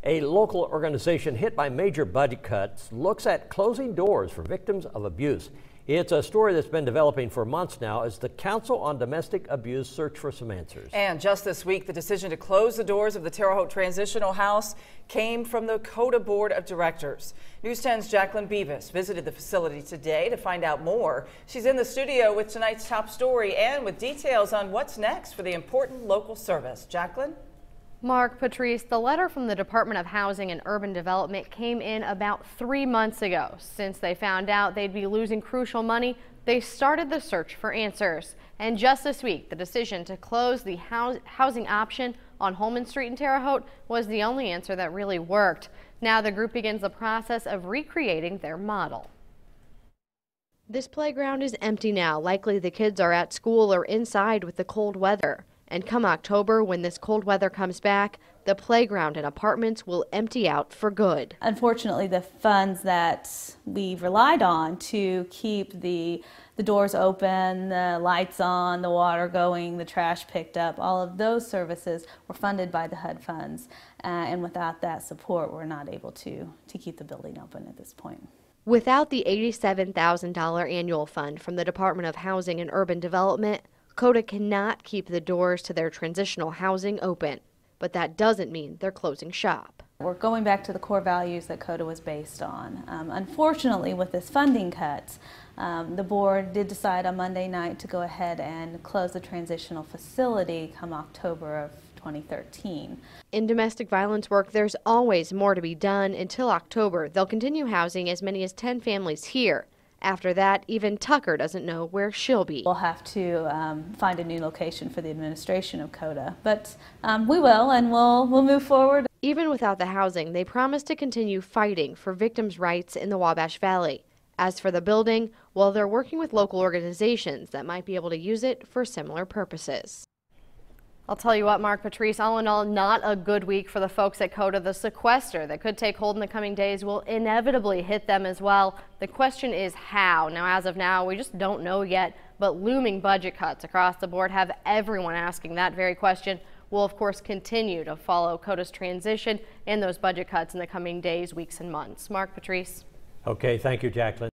A local organization hit by major budget cuts looks at closing doors for victims of abuse. It's a story that's been developing for months now as the Council on Domestic Abuse search for some answers. And just this week, the decision to close the doors of the Terre Haute Transitional House came from the CODA Board of Directors. News 10's Jacqueline Beavis visited the facility today to find out more. She's in the studio with tonight's top story and with details on what's next for the important local service. Jacqueline? Mark, Patrice, the letter from the Department of Housing and Urban Development came in about 3 months ago. Since they found out they'd be losing crucial money, they started the search for answers. And just this week, the decision to close the housing option on Holman Street in Terre Haute was the only answer that really worked. Now the group begins the process of recreating their model. This playground is empty now. Likely the kids are at school or inside with the cold weather. And come October, when this cold weather comes back, the playground and apartments will empty out for good. Unfortunately, the funds that we've relied on to keep the doors open, the lights on, the water going, the trash picked up, all of those services were funded by the HUD funds. And without that support, we're not able to keep the building open at this point. Without the $87,000 annual fund from the Department of Housing and Urban Development, CODA cannot keep the doors to their transitional housing open, but that doesn't mean they're closing shop. We're going back to the core values that CODA was based on. Unfortunately, with this funding cut, the board did decide on Monday night to go ahead and close the transitional facility come October of 2013. In domestic violence work, there's always more to be done. Until October, they'll continue housing as many as 10 families here. After that, even Tucker doesn't know where she'll be. We'll have to find a new location for the administration of CODA, but we will, and we'll move forward. Even without the housing, they promise to continue fighting for victims' rights in the Wabash Valley. As for the building, well, they're working with local organizations that might be able to use it for similar purposes. I'll tell you what, Mark, Patrice, all in all, not a good week for the folks at CODA. The sequester that could take hold in the coming days will inevitably hit them as well. The question is how. Now, as of now, we just don't know yet, but looming budget cuts across the board have everyone asking that very question. We'll, of course, continue to follow CODA's transition and those budget cuts in the coming days, weeks, and months. Mark, Patrice. Okay, thank you, Jacqueline.